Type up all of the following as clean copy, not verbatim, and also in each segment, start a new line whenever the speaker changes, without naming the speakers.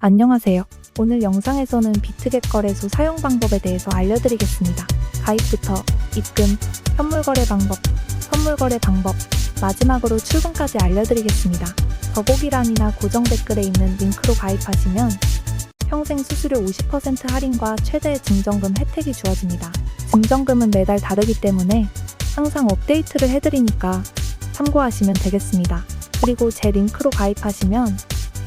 안녕하세요. 오늘 영상에서는 비트겟 거래소 사용 방법에 대해서 알려드리겠습니다. 가입부터 입금, 현물 거래 방법, 선물 거래 방법, 마지막으로 출금까지 알려드리겠습니다. 더보기란이나 고정 댓글에 있는 링크로 가입하시면 평생 수수료 50% 할인과 최대의 증정금 혜택이 주어집니다. 증정금은 매달 다르기 때문에 항상 업데이트를 해드리니까 참고하시면 되겠습니다. 그리고 제 링크로 가입하시면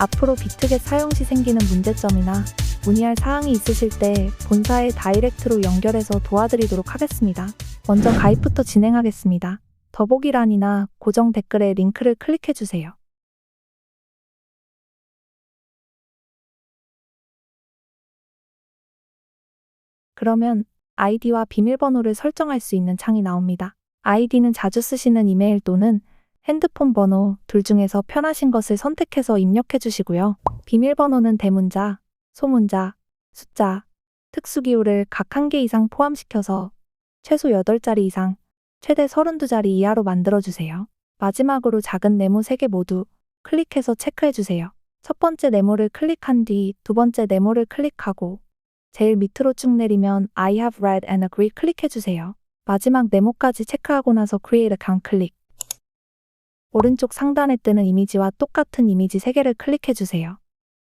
앞으로 비트겟 사용 시 생기는 문제점이나 문의할 사항이 있으실 때 본사에 다이렉트로 연결해서 도와드리도록 하겠습니다. 먼저 가입부터 진행하겠습니다. 더보기란이나 고정 댓글에 링크를 클릭해주세요. 그러면 아이디와 비밀번호를 설정할 수 있는 창이 나옵니다. 아이디는 자주 쓰시는 이메일 또는 핸드폰 번호 둘 중에서 편하신 것을 선택해서 입력해 주시고요. 비밀번호는 대문자, 소문자, 숫자, 특수기호를 각 1개 이상 포함시켜서 최소 8자리 이상, 최대 32자리 이하로 만들어 주세요. 마지막으로 작은 네모 3개 모두 클릭해서 체크해 주세요. 첫 번째 네모를 클릭한 뒤 두 번째 네모를 클릭하고 제일 밑으로 쭉 내리면 I have read and agree 클릭해 주세요. 마지막 네모까지 체크하고 나서 Create account 클릭. 오른쪽 상단에 뜨는 이미지와 똑같은 이미지 3개를 클릭해 주세요.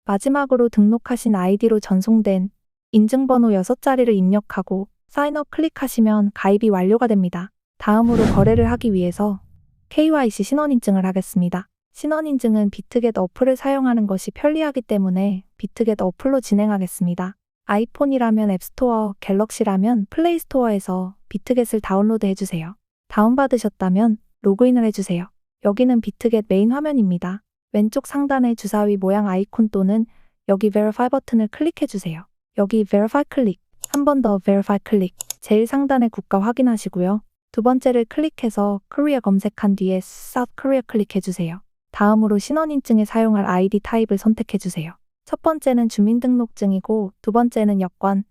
마지막으로 등록하신 아이디로 전송된 인증번호 6자리를 입력하고 사인업 클릭하시면 가입이 완료가 됩니다. 다음으로 거래를 하기 위해서 KYC 신원인증을 하겠습니다. 신원인증은 비트겟 어플을 사용하는 것이 편리하기 때문에 비트겟 어플로 진행하겠습니다. 아이폰이라면 앱스토어, 갤럭시라면 플레이스토어에서 비트겟을 다운로드 해주세요. 다운받으셨다면 로그인을 해주세요. 여기는 비트겟 메인 화면입니다. 왼쪽 상단의 주사위 모양 아이콘 또는 여기 Verify 버튼을 클릭해주세요. 여기 Verify 클릭, 한 번 더 Verify 클릭, 제일 상단의 국가 확인하시고요. 두 번째를 클릭해서 Korea 검색한 뒤에 South Korea 클릭해주세요. 다음으로 신원인증에 사용할 아이디 타입을 선택해주세요. 첫 번째는 주민등록증이고 두 번째는 여권,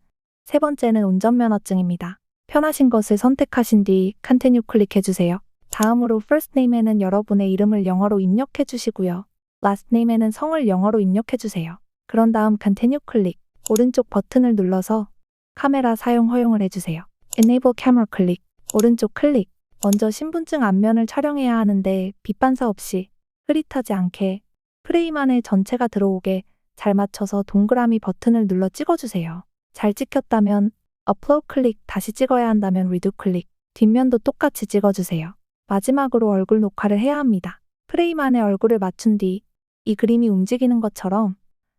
세 번째는 운전면허증입니다. 편하신 것을 선택하신 뒤 Continue 클릭해주세요. 다음으로 First Name에는 여러분의 이름을 영어로 입력해 주시고요. Last Name에는 성을 영어로 입력해 주세요. 그런 다음 Continue 클릭, 오른쪽 버튼을 눌러서 카메라 사용 허용을 해주세요. Enable Camera 클릭, 오른쪽 클릭. 먼저 신분증 앞면을 촬영해야 하는데 빛 반사 없이 흐릿하지 않게 프레임 안에 전체가 들어오게 잘 맞춰서 동그라미 버튼을 눌러 찍어주세요. 잘 찍혔다면 Upload 클릭, 다시 찍어야 한다면 Redo 클릭, 뒷면도 똑같이 찍어주세요. 마지막으로 얼굴 녹화를 해야 합니다. 프레임 안에 얼굴을 맞춘 뒤 이 그림이 움직이는 것처럼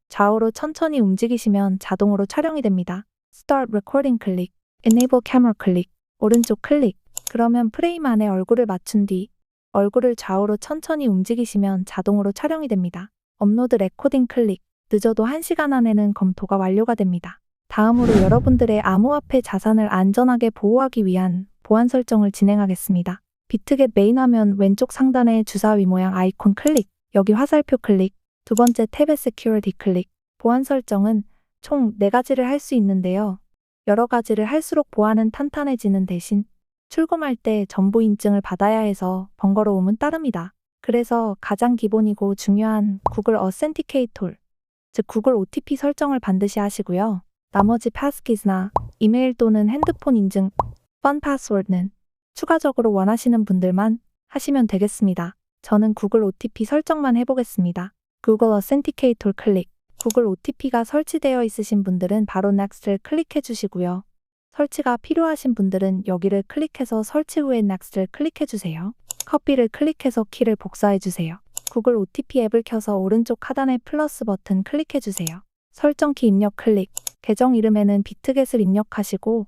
좌우로 천천히 움직이시면 자동으로 촬영이 됩니다. Start Recording 클릭, Enable Camera 클릭, 오른쪽 클릭. 그러면 프레임 안에 얼굴을 맞춘 뒤 얼굴을 좌우로 천천히 움직이시면 자동으로 촬영이 됩니다. 업로드 레코딩 클릭, 늦어도 1시간 안에는 검토가 완료가 됩니다. 다음으로 여러분들의 암호화폐 자산을 안전하게 보호하기 위한 보안 설정을 진행하겠습니다. 비트겟 메인 화면 왼쪽 상단의 주사위 모양 아이콘 클릭, 여기 화살표 클릭, 두 번째 탭의 Security 클릭. 보안 설정은 총 4가지를 할 수 있는데요. 여러 가지를 할수록 보안은 탄탄해지는 대신 출금할 때 전부 인증을 받아야 해서 번거로움은 따릅니다. 그래서 가장 기본이고 중요한 구글 어센티케이트 툴, 즉 구글 OTP 설정을 반드시 하시고요. 나머지 passkeys나 이메일 또는 핸드폰 인증, Fun Password는 추가적으로 원하시는 분들만 하시면 되겠습니다. 저는 구글 OTP 설정만 해보겠습니다. 구글 어센티케이터 클릭. 구글 OTP가 설치되어 있으신 분들은 바로 Next를 클릭해 주시고요. 설치가 필요하신 분들은 여기를 클릭해서 설치 후에 Next를 클릭해 주세요. 커피를 클릭해서 키를 복사해 주세요. 구글 OTP 앱을 켜서 오른쪽 하단의 플러스 버튼 클릭해 주세요. 설정키 입력 클릭. 계정 이름에는 비트겟을 입력하시고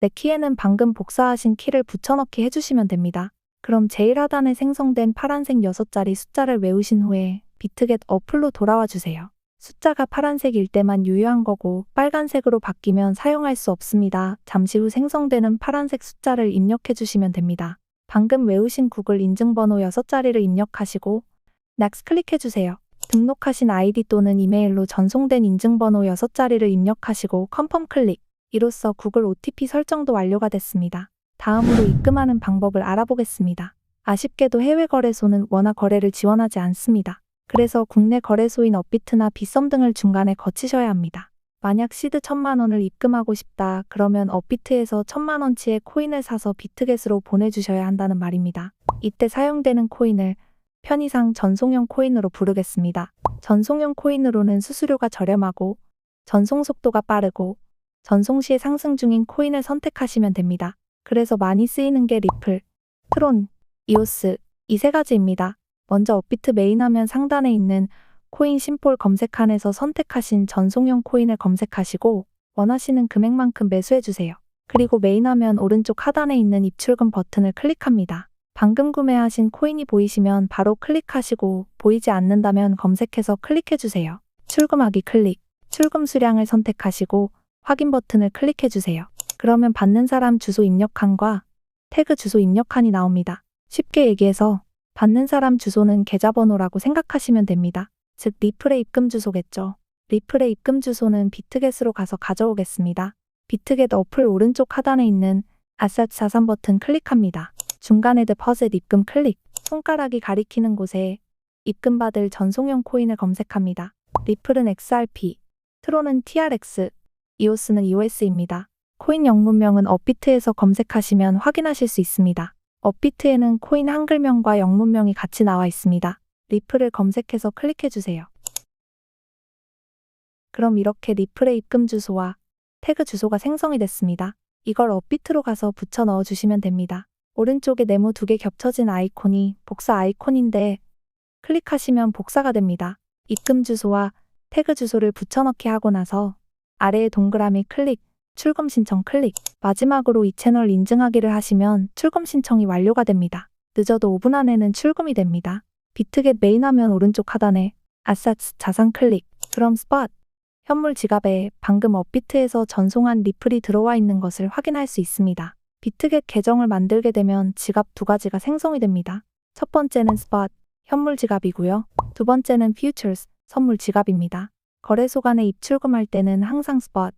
내 키에는 방금 복사하신 키를 붙여넣기 해주시면 됩니다. 그럼 제일 하단에 생성된 파란색 6자리 숫자를 외우신 후에 비트겟 어플로 돌아와 주세요. 숫자가 파란색일 때만 유효한 거고 빨간색으로 바뀌면 사용할 수 없습니다. 잠시 후 생성되는 파란색 숫자를 입력해 주시면 됩니다. 방금 외우신 구글 인증번호 6자리를 입력하시고 Next 클릭해 주세요. 등록하신 아이디 또는 이메일로 전송된 인증번호 6자리를 입력하시고 Confirm 클릭. 이로써 구글 OTP 설정도 완료가 됐습니다. 다음으로 입금하는 방법을 알아보겠습니다. 아쉽게도 해외 거래소는 원화 거래를 지원하지 않습니다. 그래서 국내 거래소인 업비트나 빗썸 등을 중간에 거치셔야 합니다. 만약 시드 1000만 원을 입금하고 싶다 그러면 업비트에서 1000만 원치의 코인을 사서 비트겟으로 보내주셔야 한다는 말입니다. 이때 사용되는 코인을 편의상 전송용 코인으로 부르겠습니다. 전송용 코인으로는 수수료가 저렴하고 전송 속도가 빠르고 전송 시에 상승 중인 코인을 선택하시면 됩니다. 그래서 많이 쓰이는 게 리플, 트론, 이오스 이 세 가지입니다. 먼저 업비트 메인 화면 상단에 있는 코인 심볼 검색칸에서 선택하신 전송용 코인을 검색하시고 원하시는 금액만큼 매수해주세요. 그리고 메인 화면 오른쪽 하단에 있는 입출금 버튼을 클릭합니다. 방금 구매하신 코인이 보이시면 바로 클릭하시고 보이지 않는다면 검색해서 클릭해주세요. 출금하기 클릭, 출금 수량을 선택하시고 확인 버튼을 클릭해주세요. 그러면 받는 사람 주소 입력칸과 태그 주소 입력칸이 나옵니다. 쉽게 얘기해서 받는 사람 주소는 계좌번호라고 생각하시면 됩니다. 즉 리플의 입금 주소겠죠. 리플의 입금 주소는 비트겟으로 가서 가져오겠습니다. 비트겟 어플 오른쪽 하단에 있는 아셋 자산 버튼 클릭합니다. 중간에 데포짓 입금 클릭, 손가락이 가리키는 곳에 입금받을 전송용 코인을 검색합니다. 리플은 XRP, 트론은 TRX, 이오스는 EOS입니다. 코인 영문명은 업비트에서 검색하시면 확인하실 수 있습니다. 업비트에는 코인 한글명과 영문명이 같이 나와 있습니다. 리플을 검색해서 클릭해주세요. 그럼 이렇게 리플의 입금 주소와 태그 주소가 생성이 됐습니다. 이걸 업비트로 가서 붙여 넣어주시면 됩니다. 오른쪽에 네모 2개 겹쳐진 아이콘이 복사 아이콘인데 클릭하시면 복사가 됩니다. 입금 주소와 태그 주소를 붙여넣기 하고 나서 아래에 동그라미 클릭, 출금 신청 클릭, 마지막으로 이 채널 인증하기를 하시면 출금 신청이 완료가 됩니다. 늦어도 5분 안에는 출금이 됩니다. 비트겟 메인 화면 오른쪽 하단에 아싸츠 자산 클릭, 그럼 스팟, 현물 지갑에 방금 업비트에서 전송한 리플이 들어와 있는 것을 확인할 수 있습니다. 비트겟 계정을 만들게 되면 지갑 2가지가 생성이 됩니다. 첫 번째는 스팟, 현물 지갑이고요. 두 번째는 퓨처스, 선물 지갑입니다. 거래소 간에 입출금할 때는 항상 스팟,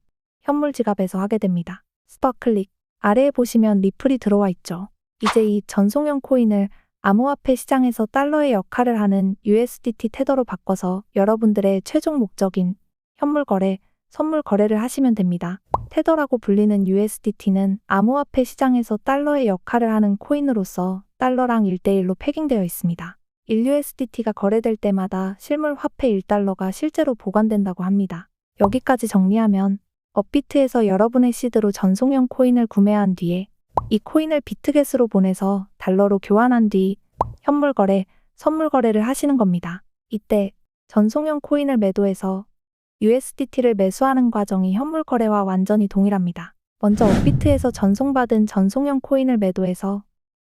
현물 지갑에서 하게 됩니다. 스팟 클릭, 아래에 보시면 리플이 들어와 있죠. 이제 이 전송용 코인을 암호화폐 시장에서 달러의 역할을 하는 USDT 테더로 바꿔서 여러분들의 최종 목적인 현물 거래, 선물 거래를 하시면 됩니다. 테더라고 불리는 USDT는 암호화폐 시장에서 달러의 역할을 하는 코인으로서 달러랑 1대1로 패깅되어 있습니다. 1USDT가 거래될 때마다 실물 화폐 1달러가 실제로 보관된다고 합니다. 여기까지 정리하면 업비트에서 여러분의 시드로 전송용 코인을 구매한 뒤에 이 코인을 비트겟으로 보내서 달러로 교환한 뒤 현물 거래, 선물 거래를 하시는 겁니다. 이때 전송용 코인을 매도해서 USDT를 매수하는 과정이 현물 거래와 완전히 동일합니다. 먼저 업비트에서 전송받은 전송용 코인을 매도해서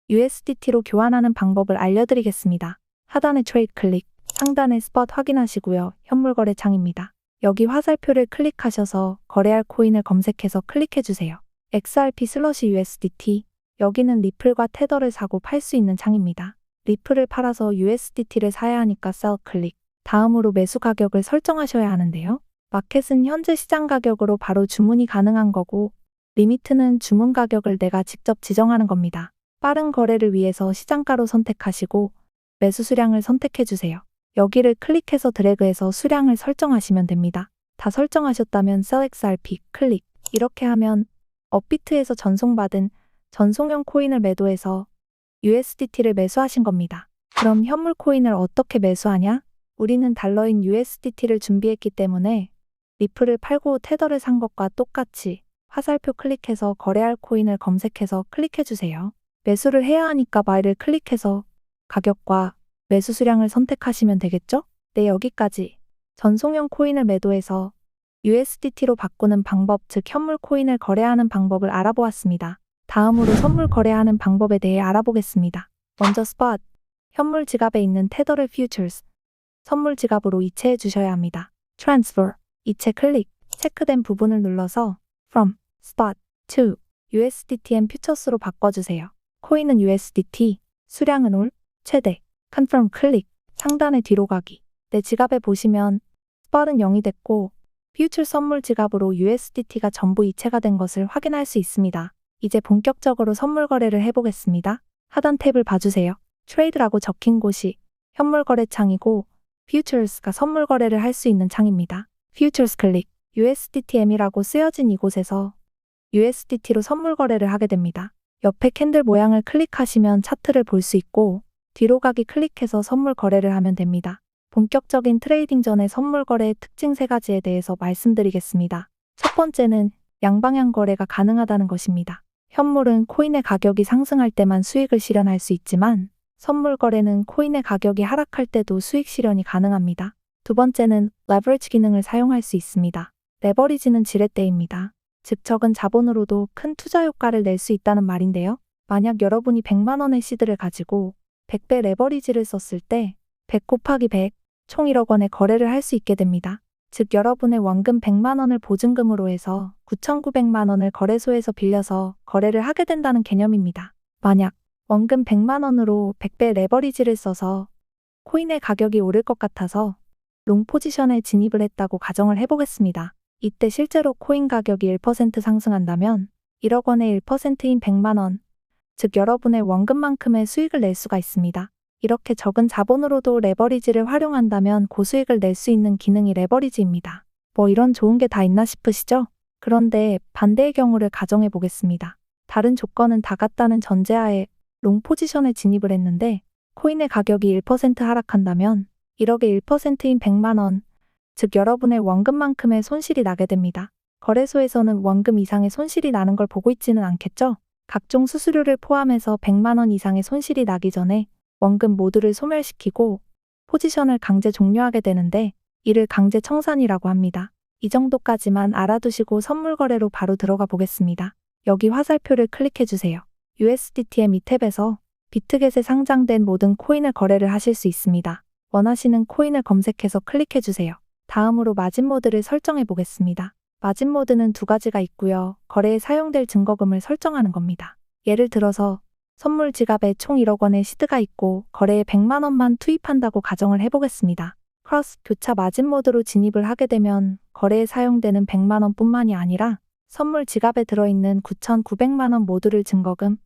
USDT로 교환하는 방법을 알려드리겠습니다. 하단에 트레이드 클릭, 상단에 스팟 확인하시고요. 현물 거래 창입니다. 여기 화살표를 클릭하셔서 거래할 코인을 검색해서 클릭해주세요. XRP/USDT, 여기는 리플과 테더를 사고 팔 수 있는 창입니다. 리플을 팔아서 USDT를 사야 하니까 sell 클릭, 다음으로 매수 가격을 설정하셔야 하는데요. 마켓은 현재 시장 가격으로 바로 주문이 가능한 거고 리미트는 주문 가격을 내가 직접 지정하는 겁니다. 빠른 거래를 위해서 시장가로 선택하시고 매수 수량을 선택해주세요. 여기를 클릭해서 드래그해서 수량을 설정하시면 됩니다. 다 설정하셨다면 Sell XRP 클릭. 이렇게 하면 업비트에서 전송받은 전송용 코인을 매도해서 USDT를 매수하신 겁니다. 그럼 현물 코인을 어떻게 매수하냐? 우리는 달러인 USDT를 준비했기 때문에 리플을 팔고 테더를 산 것과 똑같이 화살표 클릭해서 거래할 코인을 검색해서 클릭해주세요. 매수를 해야 하니까 buy를 클릭해서 가격과 매수 수량을 선택하시면 되겠죠? 네, 여기까지 전송용 코인을 매도해서 USDT로 바꾸는 방법, 즉 현물 코인을 거래하는 방법을 알아보았습니다. 다음으로 선물 거래하는 방법에 대해 알아보겠습니다. 먼저 스팟, 현물 지갑에 있는 테더를 퓨처스, 선물 지갑으로 이체해 주셔야 합니다. 트랜스퍼, 이체 클릭, 체크된 부분을 눌러서 from, spot, to, USDT and 퓨처스로 바꿔주세요. 코인은 USDT, 수량은 올, 최대, confirm 클릭, 상단에 뒤로 가기. 내 지갑에 보시면 spot은 0이 됐고 퓨처 선물 지갑으로 USDT가 전부 이체가 된 것을 확인할 수 있습니다. 이제 본격적으로 선물 거래를 해보겠습니다. 하단 탭을 봐주세요. 트레이드라고 적힌 곳이 현물 거래 창이고 Futures가 선물 거래를 할 수 있는 창입니다. Futures 클릭, USDTM이라고 쓰여진 이곳에서 USDT로 선물 거래를 하게 됩니다. 옆에 캔들 모양을 클릭하시면 차트를 볼 수 있고 뒤로 가기 클릭해서 선물 거래를 하면 됩니다. 본격적인 트레이딩 전에 선물 거래의 특징 3가지에 대해서 말씀드리겠습니다. 첫 번째는 양방향 거래가 가능하다는 것입니다. 현물은 코인의 가격이 상승할 때만 수익을 실현할 수 있지만 선물 거래는 코인의 가격이 하락할 때도 수익 실현이 가능합니다. 두 번째는 레버리지 기능을 사용할 수 있습니다. 레버리지는 지렛대입니다. 즉 적은 자본으로도 큰 투자 효과를 낼 수 있다는 말인데요. 만약 여러분이 100만 원의 시드를 가지고 100배 레버리지를 썼을 때 100 곱하기 100, 총 1억 원의 거래를 할 수 있게 됩니다. 즉 여러분의 원금 100만 원을 보증금으로 해서 9,900만 원을 거래소에서 빌려서 거래를 하게 된다는 개념입니다. 만약 원금 100만 원으로 100배 레버리지를 써서 코인의 가격이 오를 것 같아서 롱 포지션에 진입을 했다고 가정을 해보겠습니다. 이때 실제로 코인 가격이 1% 상승한다면 1억 원의 1%인 100만 원, 즉 여러분의 원금만큼의 수익을 낼 수가 있습니다. 이렇게 적은 자본으로도 레버리지를 활용한다면 고수익을 낼 수 있는 기능이 레버리지입니다. 뭐 이런 좋은 게 다 있나 싶으시죠? 그런데 반대의 경우를 가정해 보겠습니다. 다른 조건은 다 같다는 전제하에 롱 포지션에 진입을 했는데 코인의 가격이 1% 하락한다면 1억의 1%인 100만 원, 즉 여러분의 원금만큼의 손실이 나게 됩니다. 거래소에서는 원금 이상의 손실이 나는 걸 보고 있지는 않겠죠? 각종 수수료를 포함해서 100만 원 이상의 손실이 나기 전에 원금 모두를 소멸시키고 포지션을 강제 종료하게 되는데 이를 강제 청산이라고 합니다. 이 정도까지만 알아두시고 선물 거래로 바로 들어가 보겠습니다. 여기 화살표를 클릭해 주세요. USDTM 이 탭에서 비트겟에 상장된 모든 코인을 거래를 하실 수 있습니다. 원하시는 코인을 검색해서 클릭해 주세요. 다음으로 마진 모드를 설정해 보겠습니다. 마진 모드는 2가지가 있고요. 거래에 사용될 증거금을 설정하는 겁니다. 예를 들어서 선물 지갑에 총 1억 원의 시드가 있고 거래에 100만 원만 투입한다고 가정을 해보겠습니다. 크로스 교차 마진 모드로 진입을 하게 되면 거래에 사용되는 100만 원뿐만이 아니라 선물 지갑에 들어있는 9,900만 원 모두를 증거금,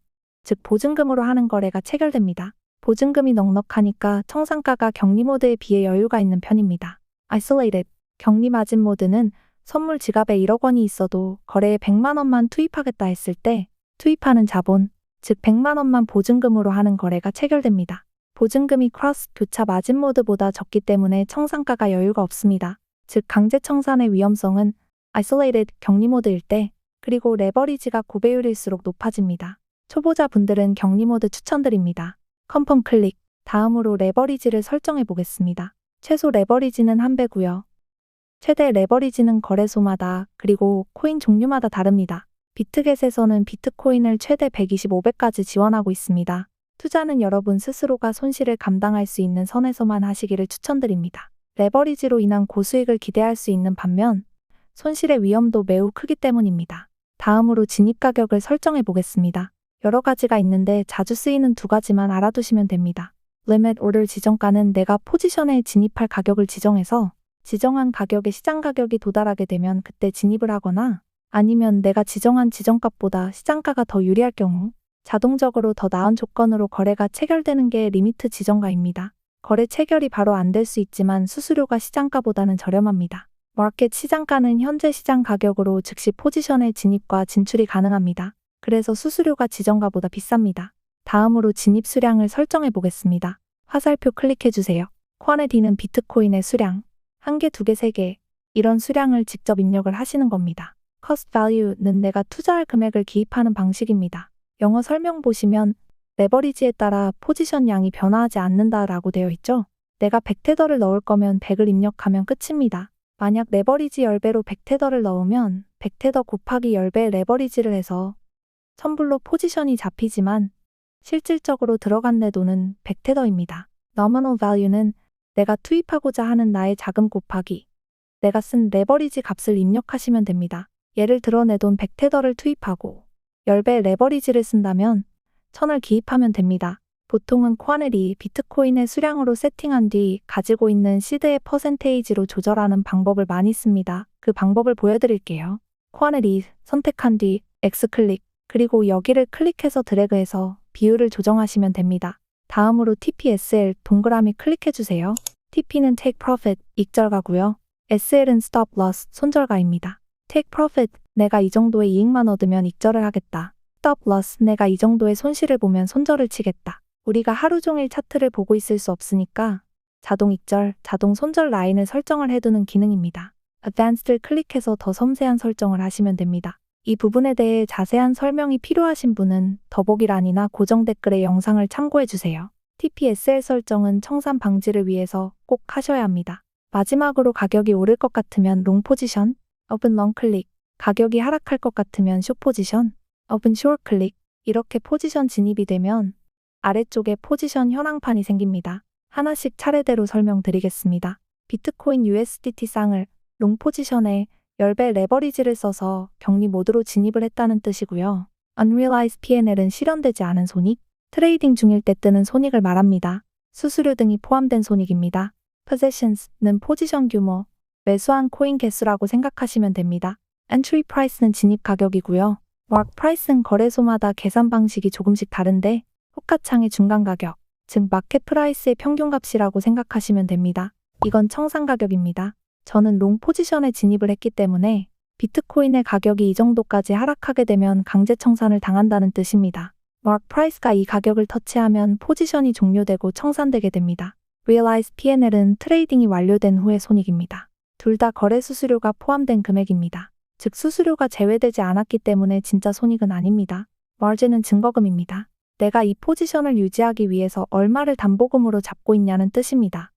즉 보증금으로 하는 거래가 체결됩니다. 보증금이 넉넉하니까 청산가가 격리 모드에 비해 여유가 있는 편입니다. Isolated, 격리 마진 모드는 선물 지갑에 1억 원이 있어도 거래에 100만 원만 투입하겠다 했을 때 투입하는 자본, 즉 100만 원만 보증금으로 하는 거래가 체결됩니다. 보증금이 크로스 교차 마진 모드보다 적기 때문에 청산가가 여유가 없습니다. 즉 강제 청산의 위험성은 Isolated 격리 모드일 때, 그리고 레버리지가 고배율일수록 높아집니다. 초보자분들은 격리 모드 추천드립니다. 컨펌 클릭. 다음으로 레버리지를 설정해 보겠습니다. 최소 레버리지는 1배고요. 최대 레버리지는 거래소마다 그리고 코인 종류마다 다릅니다. 비트겟에서는 비트코인을 최대 125배까지 지원하고 있습니다. 투자는 여러분 스스로가 손실을 감당할 수 있는 선에서만 하시기를 추천드립니다. 레버리지로 인한 고수익을 기대할 수 있는 반면 손실의 위험도 매우 크기 때문입니다. 다음으로 진입 가격을 설정해 보겠습니다. 여러 가지가 있는데 자주 쓰이는 2가지만 알아두시면 됩니다. Limit Order 지정가는 내가 포지션에 진입할 가격을 지정해서 지정한 가격에 시장 가격이 도달하게 되면 그때 진입을 하거나 아니면 내가 지정한 지정값보다 시장가가 더 유리할 경우 자동적으로 더 나은 조건으로 거래가 체결되는 게 리미트 지정가입니다. 거래 체결이 바로 안 될 수 있지만 수수료가 시장가보다는 저렴합니다. 마켓 시장가는 현재 시장 가격으로 즉시 포지션의 진입과 진출이 가능합니다. 그래서 수수료가 지정가보다 비쌉니다. 다음으로 진입 수량을 설정해 보겠습니다. 화살표 클릭해 주세요. 쿼네디는 비트코인의 수량, 1개, 2개, 3개 이런 수량을 직접 입력을 하시는 겁니다. Cost Value는 내가 투자할 금액을 기입하는 방식입니다. 영어 설명 보시면 레버리지에 따라 포지션 양이 변화하지 않는다라고 되어 있죠. 내가 100테더를 넣을 거면 100을 입력하면 끝입니다. 만약 레버리지 10배로 100테더를 넣으면 100테더 곱하기 10배 레버리지를 해서 1000불로 포지션이 잡히지만 실질적으로 들어간 내 돈은 100테더입니다. Nominal Value는 내가 투입하고자 하는 나의 자금 곱하기 내가 쓴 레버리지 값을 입력하시면 됩니다. 예를 들어 내 돈 100테더를 투입하고 10배 레버리지를 쓴다면 1000을 기입하면 됩니다. 보통은 쿼네디, 비트코인의 수량으로 세팅한 뒤 가지고 있는 시드의 퍼센테이지로 조절하는 방법을 많이 씁니다. 그 방법을 보여드릴게요. 쿼네디 선택한 뒤 X클릭, 그리고 여기를 클릭해서 드래그해서 비율을 조정하시면 됩니다. 다음으로 TPSL 동그라미 클릭해주세요. TP는 Take Profit, 익절가고요. SL은 Stop Loss, 손절가입니다. Take Profit, 내가 이 정도의 이익만 얻으면 익절을 하겠다. Stop Loss, 내가 이 정도의 손실을 보면 손절을 치겠다. 우리가 하루 종일 차트를 보고 있을 수 없으니까 자동 익절, 자동 손절 라인을 설정을 해두는 기능입니다. Advanced를 클릭해서 더 섬세한 설정을 하시면 됩니다. 이 부분에 대해 자세한 설명이 필요하신 분은 더보기란이나 고정 댓글의 영상을 참고해주세요. TPSL 설정은 청산 방지를 위해서 꼭 하셔야 합니다. 마지막으로 가격이 오를 것 같으면 롱 포지션, Open Long 클릭, 가격이 하락할 것 같으면 숏 포지션, Open Short 클릭, 이렇게 포지션 진입이 되면 아래쪽에 포지션 현황판이 생깁니다. 하나씩 차례대로 설명드리겠습니다. 비트코인 USDT 쌍을 롱 포지션에 10배 레버리지를 써서 격리 모드로 진입을 했다는 뜻이고요. Unrealized P&L은 실현되지 않은 손익, 트레이딩 중일 때 뜨는 손익을 말합니다. 수수료 등이 포함된 손익입니다. Possessions는 포지션 규모, 매수한 코인 개수라고 생각하시면 됩니다. Entry Price는 진입 가격이고요. Mark Price는 거래소마다 계산 방식이 조금씩 다른데 호가창의 중간 가격, 즉 마켓 프라이스의 평균값이라고 생각하시면 됩니다. 이건 청산 가격입니다. 저는 롱 포지션에 진입을 했기 때문에 비트코인의 가격이 이 정도까지 하락하게 되면 강제 청산을 당한다는 뜻입니다. Mark Price가 이 가격을 터치하면 포지션이 종료되고 청산되게 됩니다. Realized P&L은 트레이딩이 완료된 후의 손익입니다. 둘 다 거래 수수료가 포함된 금액입니다. 즉 수수료가 제외되지 않았기 때문에 진짜 손익은 아닙니다. Margin은 증거금입니다. 내가 이 포지션을 유지하기 위해서 얼마를 담보금으로 잡고 있냐는 뜻입니다.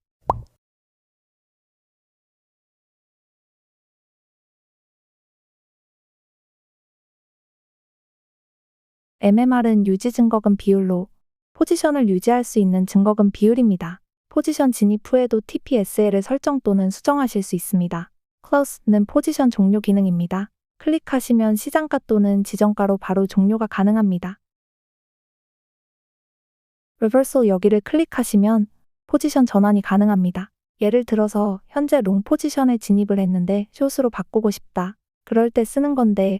MMR은 유지 증거금 비율로 포지션을 유지할 수 있는 증거금 비율입니다. 포지션 진입 후에도 TPSL을 설정 또는 수정하실 수 있습니다. Close는 포지션 종료 기능입니다. 클릭하시면 시장가 또는 지정가로 바로 종료가 가능합니다. Reversal 여기를 클릭하시면 포지션 전환이 가능합니다. 예를 들어서 현재 롱 포지션에 진입을 했는데 숏으로 바꾸고 싶다. 그럴 때 쓰는 건데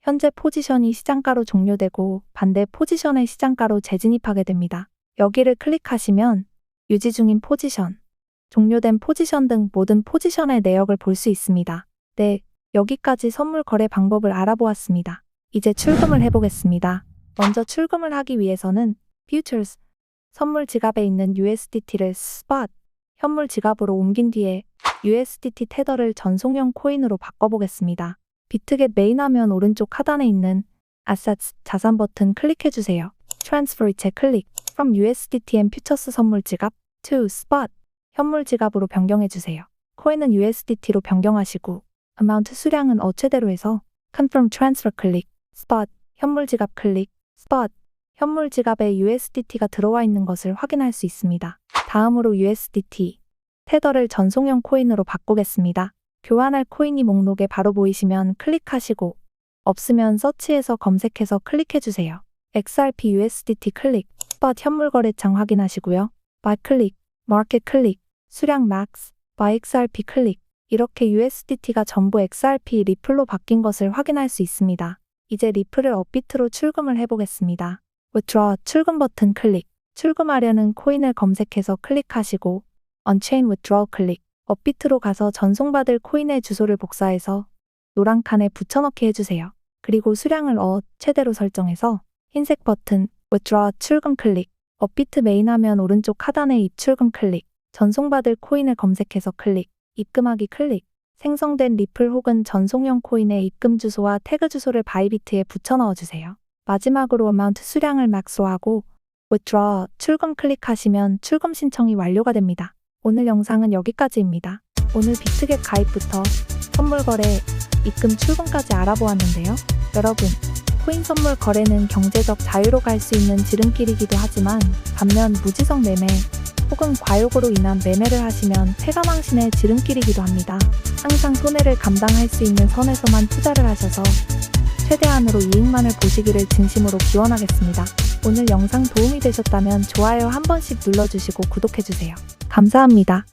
현재 포지션이 시장가로 종료되고 반대 포지션의 시장가로 재진입하게 됩니다. 여기를 클릭하시면 유지 중인 포지션, 종료된 포지션 등 모든 포지션의 내역을 볼 수 있습니다. 네, 여기까지 선물 거래 방법을 알아보았습니다. 이제 출금을 해보겠습니다. 먼저 출금을 하기 위해서는 Futures, 선물 지갑에 있는 USDT를 Spot, 현물 지갑으로 옮긴 뒤에 USDT 테더를 전송형 코인으로 바꿔보겠습니다. 비트겟 메인 화면 오른쪽 하단에 있는 Assets, 자산 버튼 클릭해주세요. Transfer 이체 클릭, From USDT and Futures 선물 지갑 to Spot, 현물 지갑으로 변경해주세요. 코인은 USDT로 변경하시고 Amount 수량은 어체대로 해서 Confirm Transfer 클릭, Spot, 현물 지갑 클릭, Spot, 현물 지갑에 USDT가 들어와 있는 것을 확인할 수 있습니다. 다음으로 USDT, 테더를 전송형 코인으로 바꾸겠습니다. 교환할 코인이 목록에 바로 보이시면 클릭하시고 없으면 서치에서 검색해서 클릭해주세요. XRP USDT 클릭, Spot 현물 거래창 확인하시고요. Buy 클릭, Market 클릭, 수량 Max, Buy XRP 클릭, 이렇게 USDT가 전부 XRP 리플로 바뀐 것을 확인할 수 있습니다. 이제 리플을 업비트로 출금을 해보겠습니다. Withdraw 출금 버튼 클릭, 출금하려는 코인을 검색해서 클릭하시고 Unchain Withdrawal 클릭, 업비트로 가서 전송받을 코인의 주소를 복사해서 노란 칸에 붙여넣기 해주세요. 그리고 수량을 최대로 설정해서 흰색 버튼 Withdraw 출금 클릭, 업비트 메인 화면 오른쪽 하단에 입출금 클릭, 전송받을 코인을 검색해서 클릭, 입금하기 클릭, 생성된 리플 혹은 전송형 코인의 입금 주소와 태그 주소를 바이비트에 붙여 넣어주세요. 마지막으로 어마운트 수량을 max로 하고 Withdraw 출금 클릭하시면 출금 신청이 완료가 됩니다. 오늘 영상은 여기까지입니다. 오늘 비트겟 가입부터 선물 거래, 입금 출금까지 알아보았는데요. 여러분, 코인 선물 거래는 경제적 자유로 갈 수 있는 지름길이기도 하지만 반면 무지성 매매 혹은 과욕으로 인한 매매를 하시면 패가망신의 지름길이기도 합니다. 항상 손해를 감당할 수 있는 선에서만 투자를 하셔서 최대한으로 이익만을 보시기를 진심으로 기원하겠습니다. 오늘 영상 도움이 되셨다면 좋아요 한 번씩 눌러주시고 구독해주세요. 감사합니다.